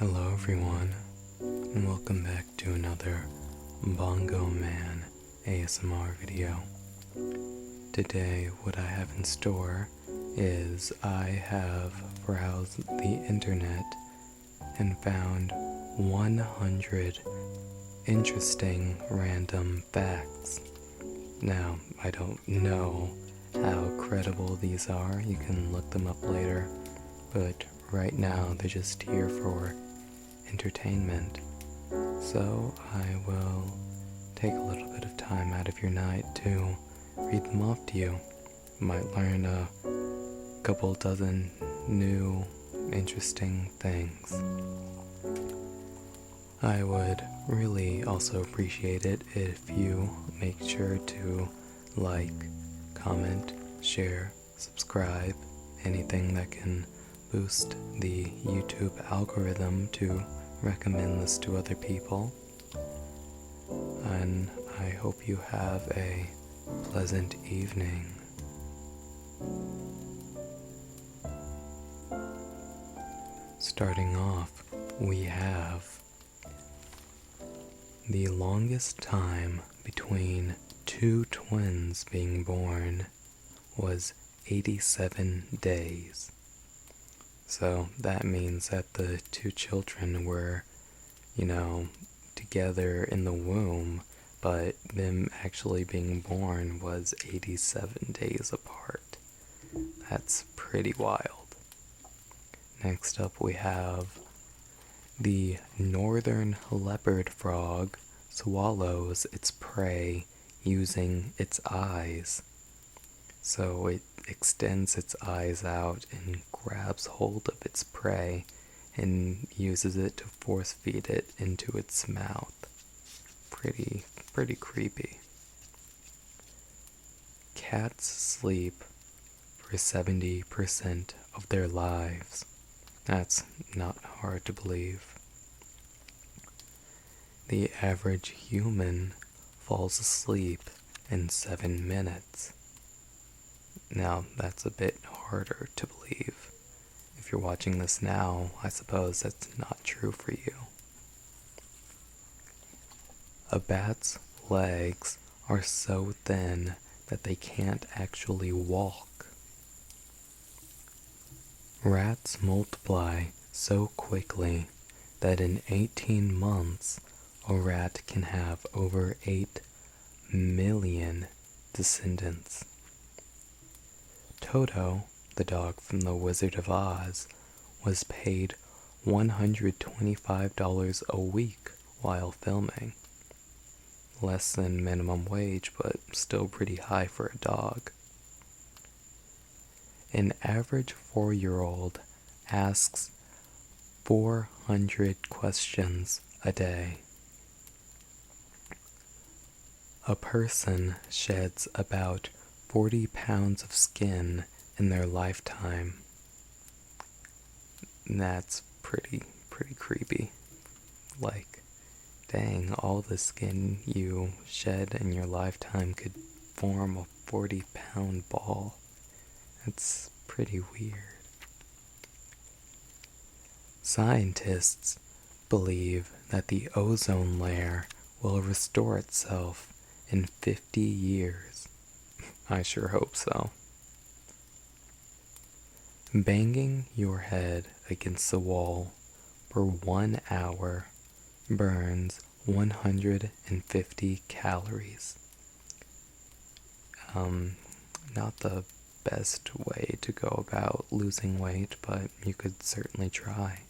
Hello everyone, and welcome back to another Bongo Man ASMR video. Today what I have in store is I have browsed the internet and found 100 interesting random facts. Now, I don't know how credible these are, you can look them up later, but right now they're just here for entertainment. So I will take a little bit of time out of your night to read them off to you. You might learn a couple dozen new interesting things. I would really also appreciate it if you make sure to like, comment, share, subscribe, anything that can boost the YouTube algorithm to recommend this to other people. And I hope you have a pleasant evening. Starting off, we have the longest time between two twins being born was 87 days. So that means that the two children were, together in the womb, but them actually being born was 87 days apart. That's pretty wild. Next up we have the northern leopard frog swallows its prey using its eyes. So it extends its eyes out and grabs hold of its prey and uses it to force feed it into its mouth. Pretty creepy. Cats sleep for 70% of their lives. That's not hard to believe. The average human falls asleep in 7 minutes. Now, that's a bit harder to believe. If you're watching this now, I suppose that's not true for you. A bat's legs are so thin that they can't actually walk. Rats multiply so quickly that in 18 months, a rat can have over 8 million descendants. Toto, the dog from The Wizard of Oz, was paid $125 a week while filming. Less than minimum wage, but still pretty high for a dog. An average 4-year-old asks 400 questions a day. A person sheds about 40 pounds of skin in their lifetime. That's pretty creepy. Like, dang, all the skin you shed in your lifetime could form a 40-pound ball. That's pretty weird. Scientists believe that the ozone layer will restore itself in 50 years. I sure hope so. Banging your head against the wall for 1 hour burns 150 calories. Not the best way to go about losing weight, but you could certainly try.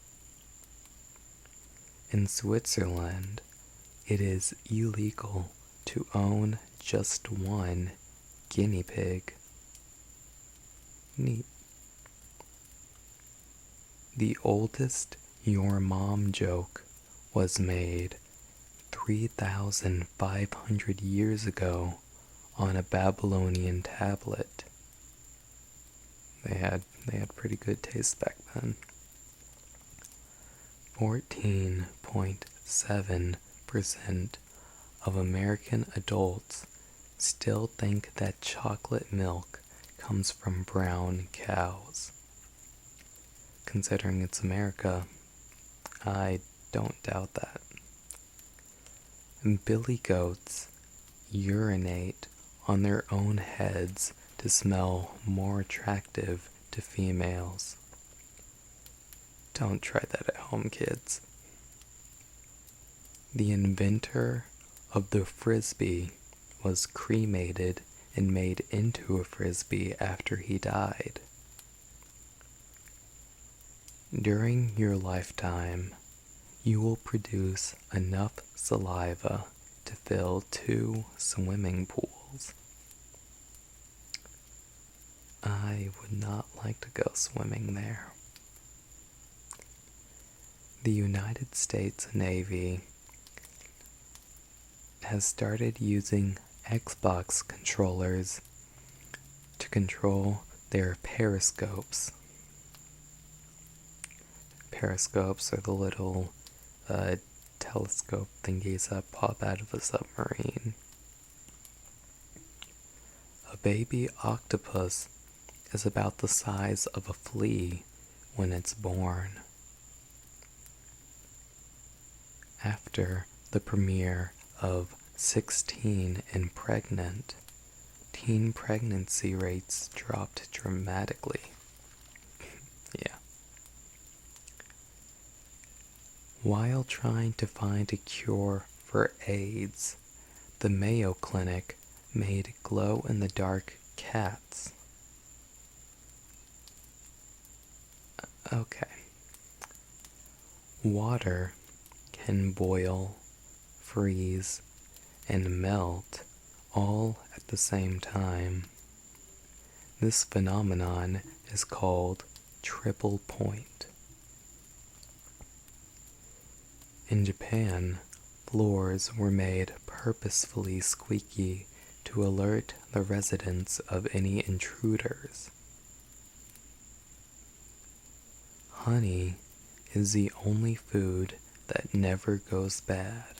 In Switzerland, it is illegal to own just one guinea pig. Neat. The oldest "your mom" joke was made 3,500 years ago on a Babylonian tablet. They had pretty good taste back then. 14.7% of American adults still think that chocolate milk comes from brown cows. Considering it's America, I don't doubt that. Billy goats urinate on their own heads to smell more attractive to females. Don't try that at home, kids. The inventor of the frisbee was cremated and made into a frisbee after he died. During your lifetime, you will produce enough saliva to fill 2 swimming pools. I would not like to go swimming there. The United States Navy has started using Xbox controllers to control their periscopes. Periscopes are the little telescope thingies that pop out of a submarine. A baby octopus is about the size of a flea when it's born. After the premiere of 16 and Pregnant, teen pregnancy rates dropped dramatically. Yeah. While trying to find a cure for AIDS, the Mayo Clinic made glow-in-the-dark cats. Okay. Water can boil, freeze, and melt all at the same time. This phenomenon is called triple point. In Japan, floors were made purposefully squeaky to alert the residents of any intruders. Honey is the only food that never goes bad.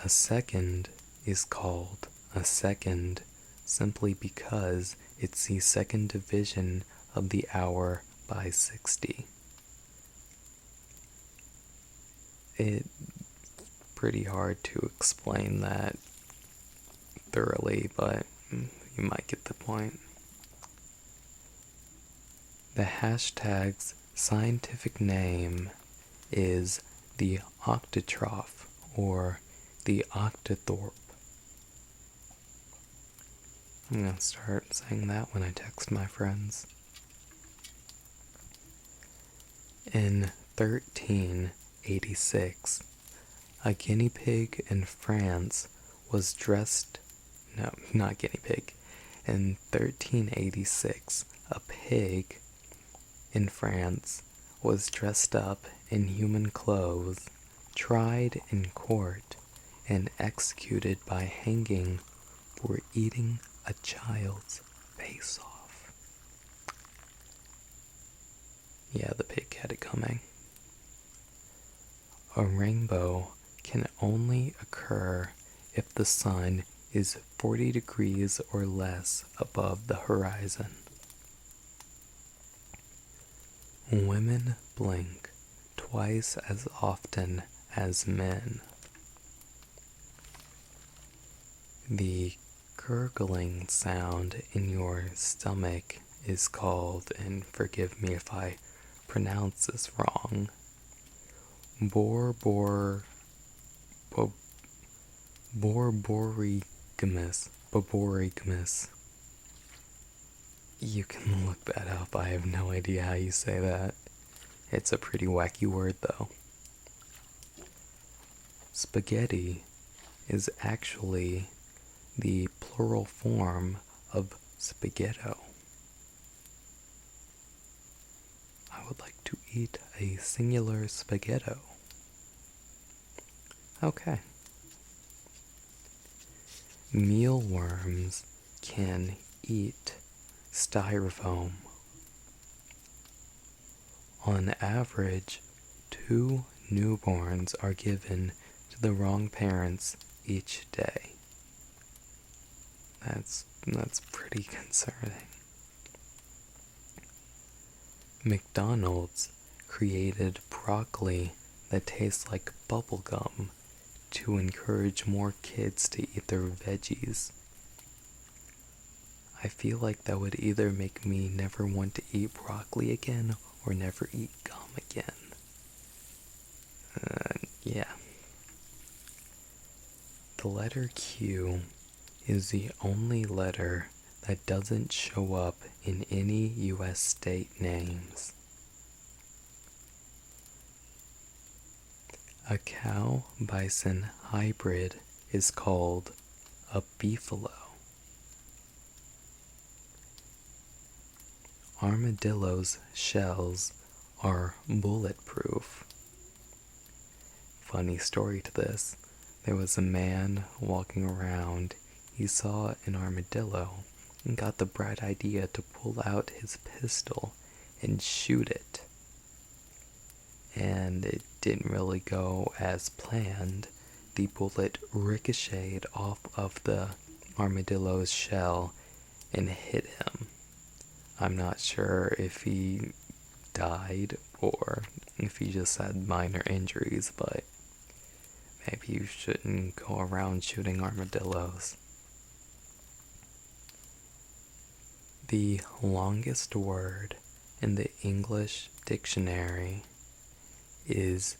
A second is called a second simply because it's the second division of the hour by 60. It's pretty hard to explain that thoroughly, but you might get the point. The hashtag's scientific name is the octotroph, or the octothorpe. I'm going to start saying that when I text my friends. In 1386, a guinea pig in France was dressed... No, not guinea pig. In 1386, a pig in France was dressed up in human clothes, tried in court, and executed by hanging for eating a child's face off. Yeah, the pig had it coming. A rainbow can only occur if the sun is 40 degrees or less above the horizon. Women blink twice as often as men. The gurgling sound in your stomach is called, and forgive me if I pronounce this wrong, borborygmus. You can look that up. I have no idea how you say that. It's a pretty wacky word, though. Spaghetti is actually the plural form of spaghetto. I would like to eat a singular spaghetto. Okay. Mealworms can eat styrofoam. On average, 2 newborns are given to the wrong parents each day. That's pretty concerning. McDonald's created broccoli that tastes like bubblegum to encourage more kids to eat their veggies. I feel like that would either make me never want to eat broccoli again or never eat gum again. Yeah. The letter Q is the only letter that doesn't show up in any US state names. A cow-bison hybrid is called a beefalo. Armadillo's shells are bulletproof. Funny story to this. There was a man walking around. He saw an armadillo and got the bright idea to pull out his pistol and shoot it. And it didn't really go as planned. The bullet ricocheted off of the armadillo's shell and hit him. I'm not sure if he died or if he just had minor injuries, but maybe you shouldn't go around shooting armadillos. The longest word in the English dictionary is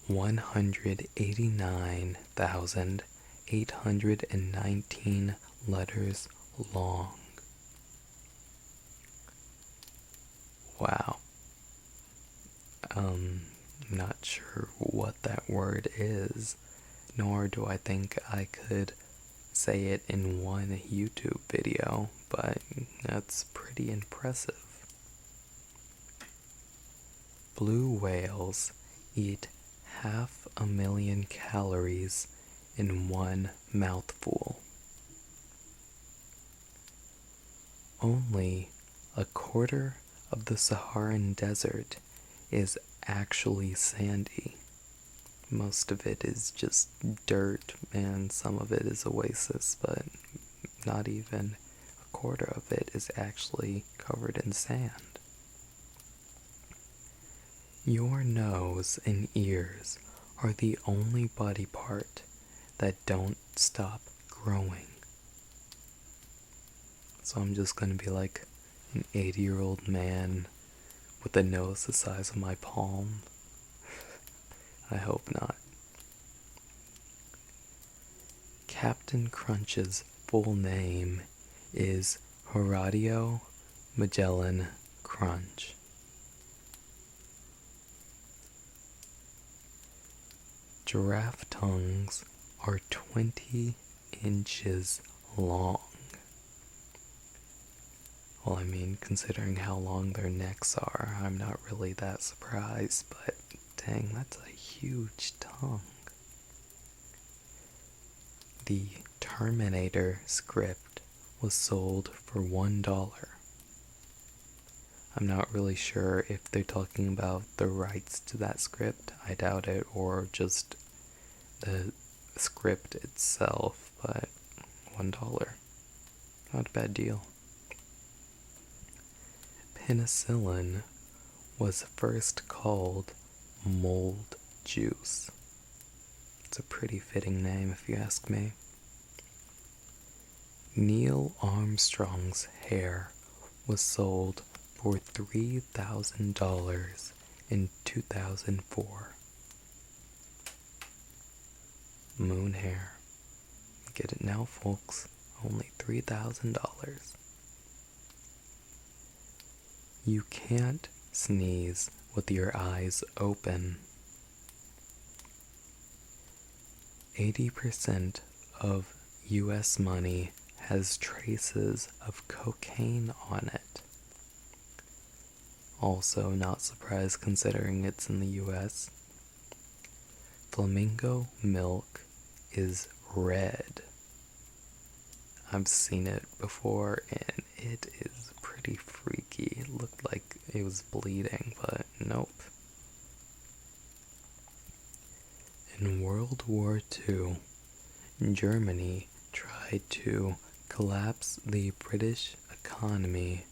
189,819 letters long. Wow. Not sure what that word is, nor do I think I could say it in one YouTube video, but that's pretty impressive. Blue whales eat 500,000 calories in one mouthful. Only a quarter of the Saharan desert is actually sandy. Most of it is just dirt and some of it is oasis, but not even a quarter of it is actually covered in sand. Your nose and ears are the only body part that don't stop growing. So I'm just gonna be like an 80-year-old man with a nose the size of my palm. I hope not. Captain Crunch's full name is Horatio Magellan Crunch. Giraffe tongues are 20 inches long. Well, I mean, considering how long their necks are, I'm not really that surprised, but dang, that's a huge tongue. The Terminator script was sold for $1. I'm not really sure if they're talking about the rights to that script, I doubt it, or just the script itself, but $1. Not a bad deal. Penicillin was first called mold juice. It's a pretty fitting name if you ask me. Neil Armstrong's hair was sold for $3,000 in 2004. Moon hair. Get it now, folks. Only $3,000. You can't sneeze with your eyes open. 80% of US money has traces of cocaine on it. Also, not surprised considering it's in the US. Flamingo milk is red. I've seen it before and it is pretty freaky. It looked like it was bleeding, but nope. In World War II, Germany tried to collapse the British economy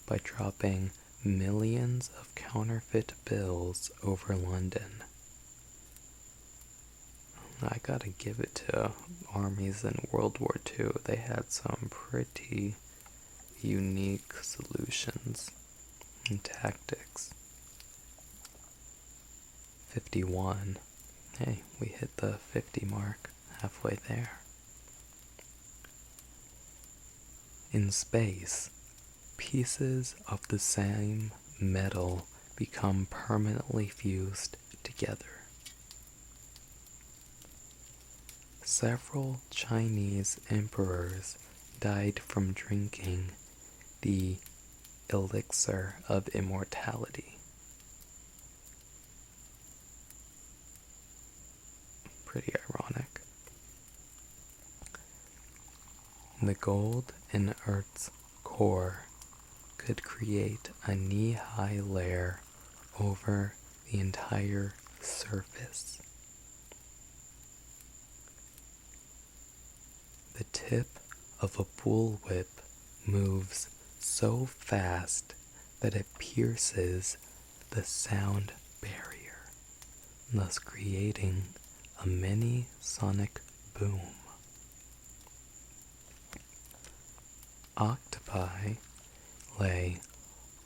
by dropping millions of counterfeit bills over London. I gotta give it to armies in World War II. They had some pretty unique solutions and tactics. 51. Hey, we hit the 50 mark, halfway there. In space, pieces of the same metal become permanently fused together. Several Chinese emperors died from drinking the elixir of immortality. Pretty ironic. The gold in Earth's core could create a knee-high layer over the entire surface. The tip of a bullwhip moves so fast that it pierces the sound barrier, thus creating a mini sonic boom. Octopi lay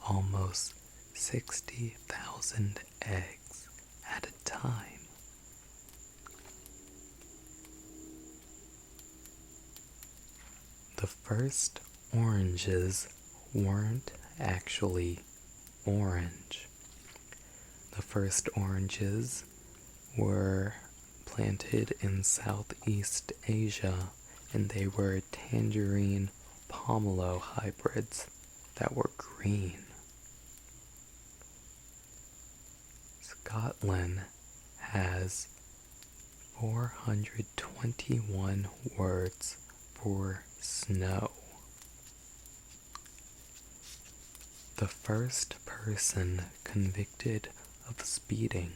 almost 60,000 eggs at a time. The first oranges weren't actually orange. The first oranges were planted in Southeast Asia, and they were tangerine pomelo hybrids that were green. Scotland has 421 words for snow. The first person convicted of speeding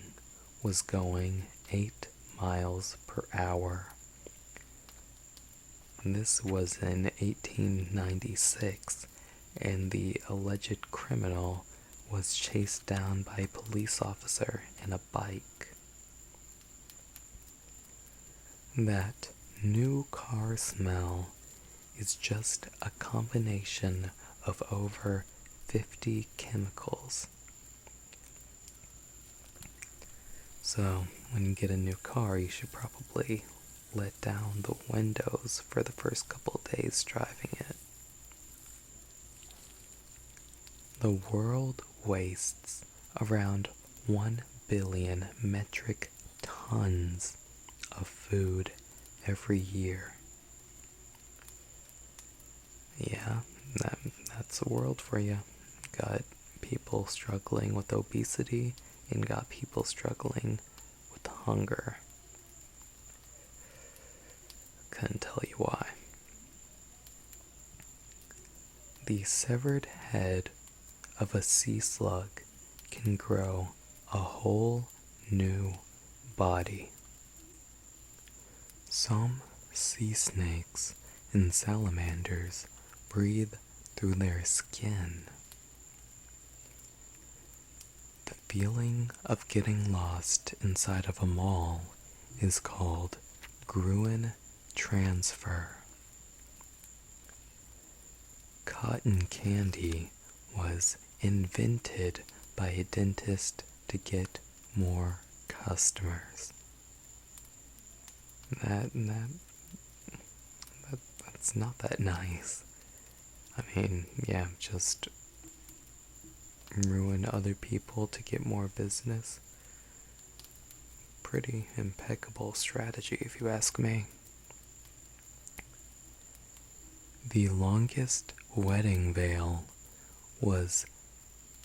was going 8 miles per hour. This was in 1896, and the alleged criminal was chased down by a police officer in a bike. That new car smell is just a combination of over 50 chemicals. So, when you get a new car, you should probably let down the windows for the first couple days driving it. The world wastes around 1 billion metric tons of food every year. Yeah, that's the world for you. Got people struggling with obesity and got people struggling with hunger. Couldn't tell you why. The severed head of a sea slug can grow a whole new body. Some sea snakes and salamanders breathe through their skin. The feeling of getting lost inside of a mall is called Gruen transfer. Cotton candy was invented by a dentist to get more customers. That's not that nice. I mean, yeah, just ruin other people to get more business. Pretty impeccable strategy, if you ask me. The longest wedding veil was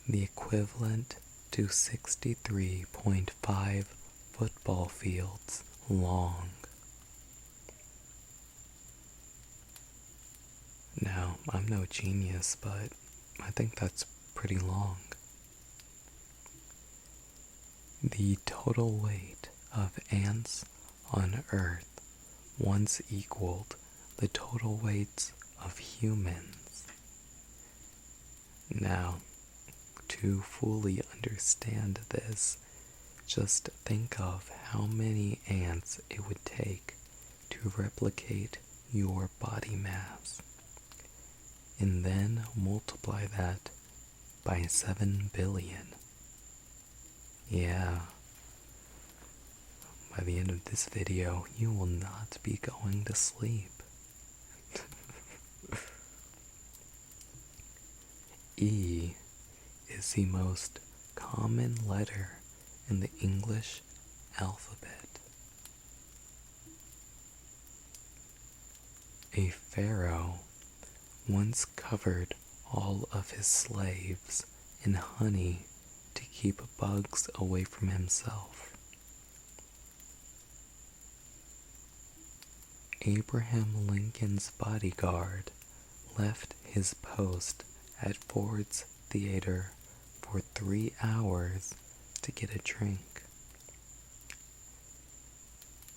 the equivalent to 63.5 football fields long. Now, I'm no genius, but I think that's pretty long. The total weight of ants on Earth once equaled the total weights of humans. Now, to fully understand this, just think of how many ants it would take to replicate your body mass, and then multiply that by 7 billion. Yeah. By the end of this video, you will not be going to sleep. E is the most common letter in the English alphabet. A pharaoh once covered all of his slaves in honey to keep bugs away from himself. Abraham Lincoln's bodyguard left his post at Ford's Theater for 3 hours to get a drink.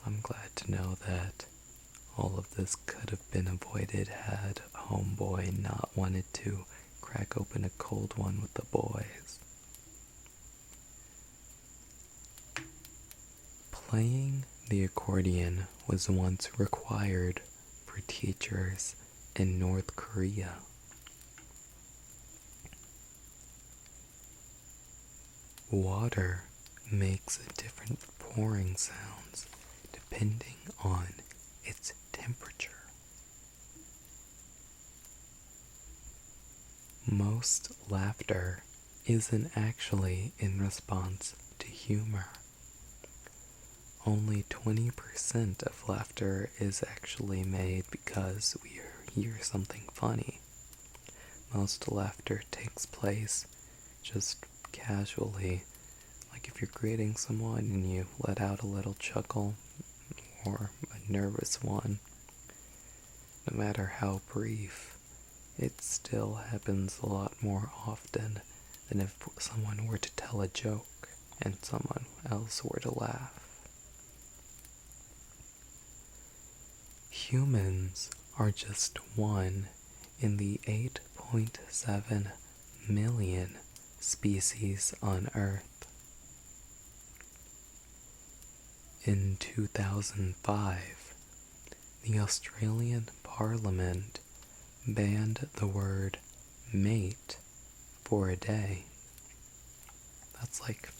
I'm glad to know that all of this could have been avoided had Homeboy not wanted to crack open a cold one with the boys. Playing the accordion was once required for teachers in North Korea. Water makes different pouring sounds depending on its temperature. Most laughter isn't actually in response to humor. Only 20% of laughter is actually made because we hear something funny. Most laughter takes place just casually, like if you're greeting someone and you let out a little chuckle or a nervous one. No matter how brief, it still happens a lot more often than if someone were to tell a joke and someone else were to laugh. Humans are just one in the 8.7 million species on Earth. In 2005, the Australian Parliament banned the word mate for a day. That's like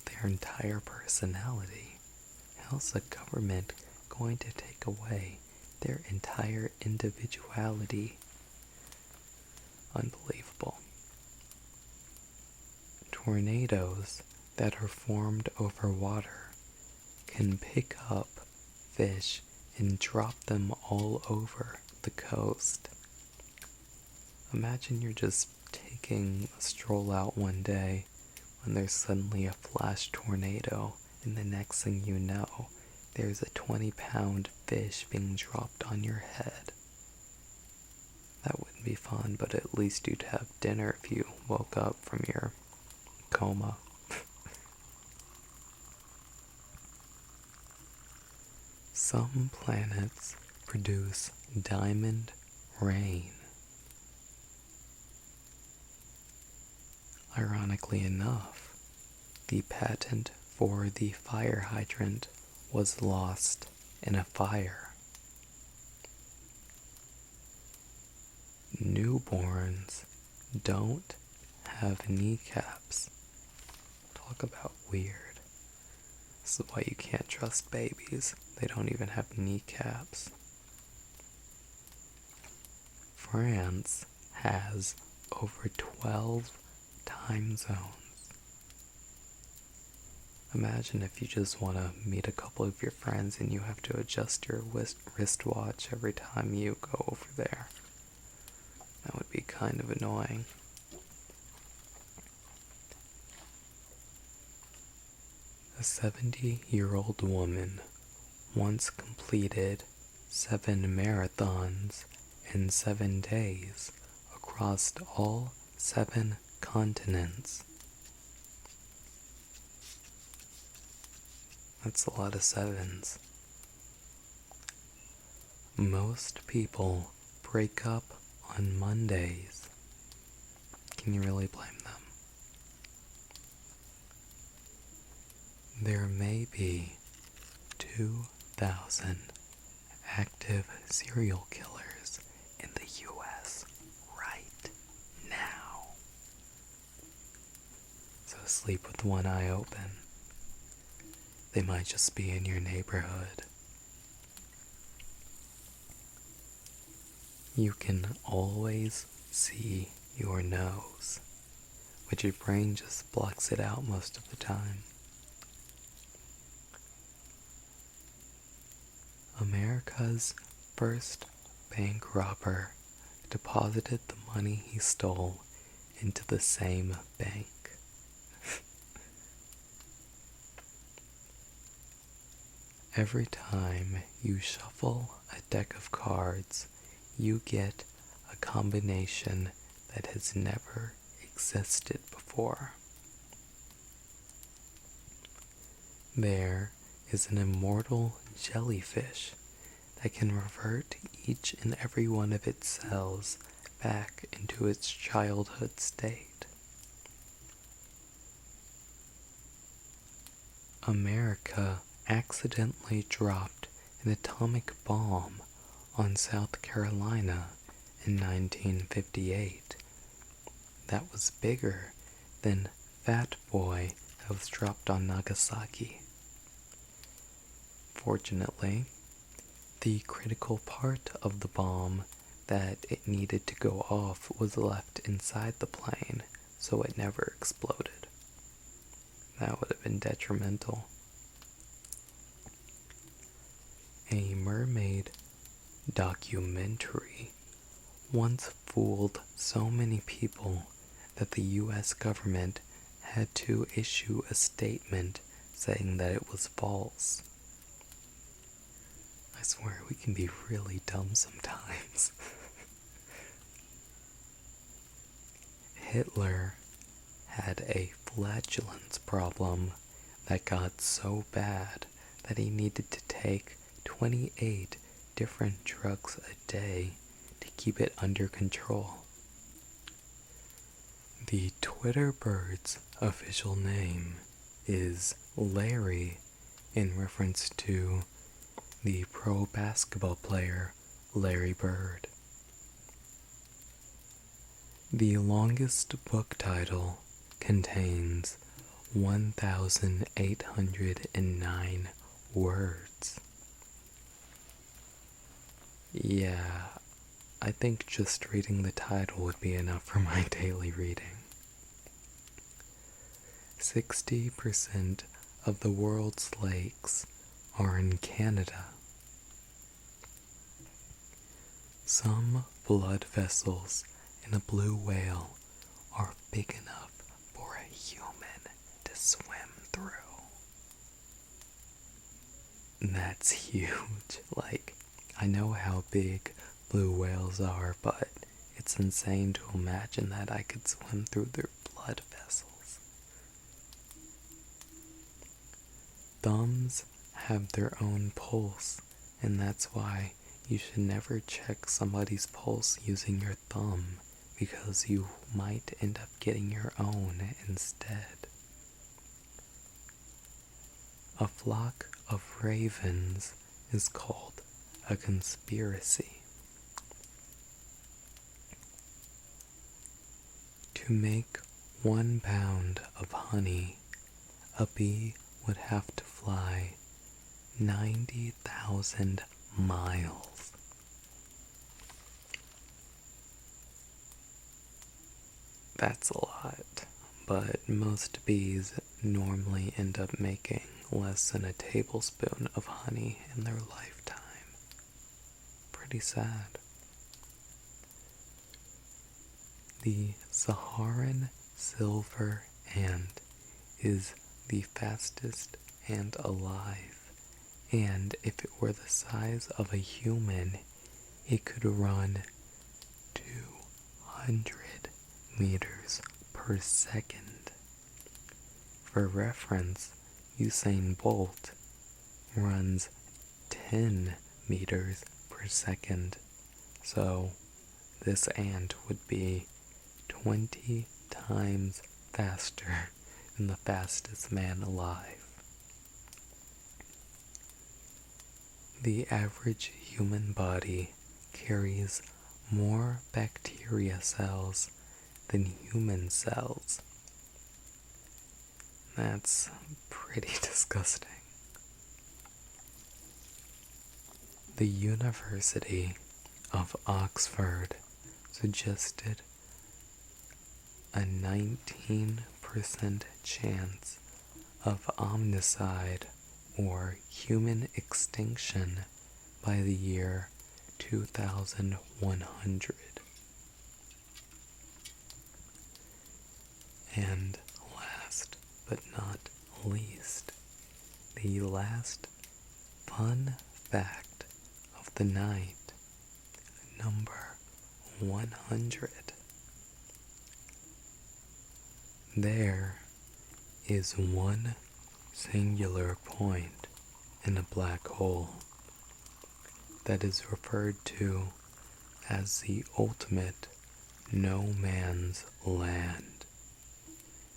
their entire personality. How's the government going to take away their entire individuality? Unbelievable. Tornadoes that are formed over water can pick up fish and drop them all over the coast. Imagine you're just taking a stroll out one day when there's suddenly a flash tornado, and the next thing you know, there's a 20-pound fish being dropped on your head. That wouldn't be fun, but at least you'd have dinner if you woke up from your coma. Some planets produce diamond rain. Ironically enough, the patent for the fire hydrant was lost in a fire. Newborns don't have kneecaps. Talk about weird. This is why you can't trust babies. They don't even have kneecaps. France has over 12 time zones. Imagine if you just want to meet a couple of your friends and you have to adjust your wristwatch every time you go over there. That would be kind of annoying. A 70-year-old woman once completed 7 marathons in 7 days across all 7 continents. That's a lot of 7s. Most people break up on Mondays. Can you really blame them? there may be 2,000 active serial killers in the US right now. So sleep with one eye open. They might just be in your neighborhood. You can always see your nose, but your brain just blocks it out most of the time. America's first bank robber deposited the money he stole into the same bank. Every time you shuffle a deck of cards, you get a combination that has never existed before. There is an immortal jellyfish that can revert each and every one of its cells back into its childhood state. America accidentally dropped an atomic bomb on South Carolina in 1958 that was bigger than Fat Boy that was dropped on Nagasaki. Fortunately, the critical part of the bomb that it needed to go off was left inside the plane, so it never exploded. That would have been detrimental. A mermaid documentary once fooled so many people that the US government had to issue a statement saying that it was false. I swear we can be really dumb sometimes. Hitler had a flatulence problem that got so bad that he needed to take 28 different drugs a day to keep it under control. The Twitter bird's official name is Larry in reference to the pro basketball player Larry Bird. The longest book title contains 1,809 words. Yeah, I think just reading the title would be enough for my daily reading. 60% of the world's lakes are in Canada. Some blood vessels in a blue whale are big enough for a human to swim through. That's huge. I know how big blue whales are, but it's insane to imagine that I could swim through their blood vessels. Thumbs have their own pulse, and that's why you should never check somebody's pulse using your thumb, because you might end up getting your own instead. A flock of ravens is called a conspiracy. To make 1 pound of honey, a bee would have to fly 90,000 miles. That's a lot, but most bees normally end up making less than a tablespoon of honey in their lifetime. Pretty sad. The Saharan silver ant is the fastest ant alive, and if it were the size of a human, it could run 200 meters per second. For reference, Usain Bolt runs 10 meters per second, so this ant would be 20 times faster than the fastest man alive. The average human body carries more bacteria cells than human cells. That's pretty disgusting. The University of Oxford suggested a 19% chance of omnicide or human extinction by the year 2100. And last but not least, the last fun fact of the night, number 100. There is one singular point in a black hole that is referred to as the ultimate no man's land.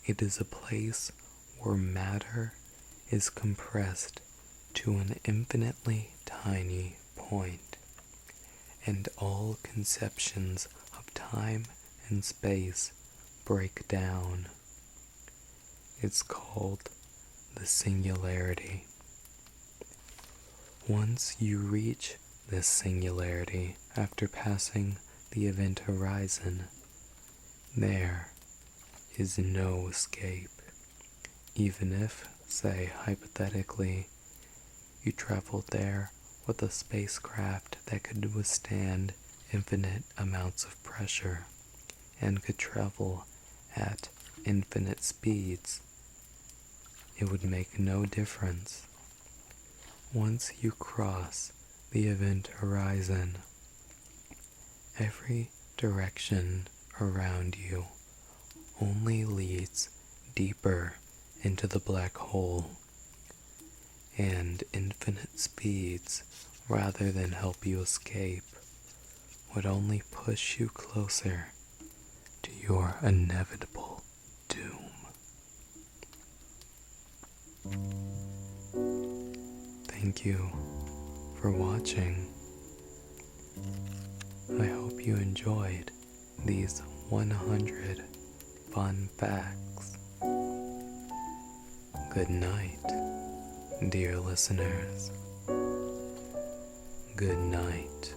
It is a place where matter is compressed to an infinitely tiny point, and all conceptions of time and space break down. It's called the singularity. Once you reach this singularity after passing the event horizon, there is no escape. Even if, say hypothetically, you traveled there with a spacecraft that could withstand infinite amounts of pressure and could travel at infinite speeds, it would make no difference. Once you cross the event horizon, every direction around you only leads deeper into the black hole, and infinite speeds, rather than help you escape, would only push you closer to your inevitable doom. Thank you for watching. I hope you enjoyed these 100 fun facts. Good night, dear listeners. Good night.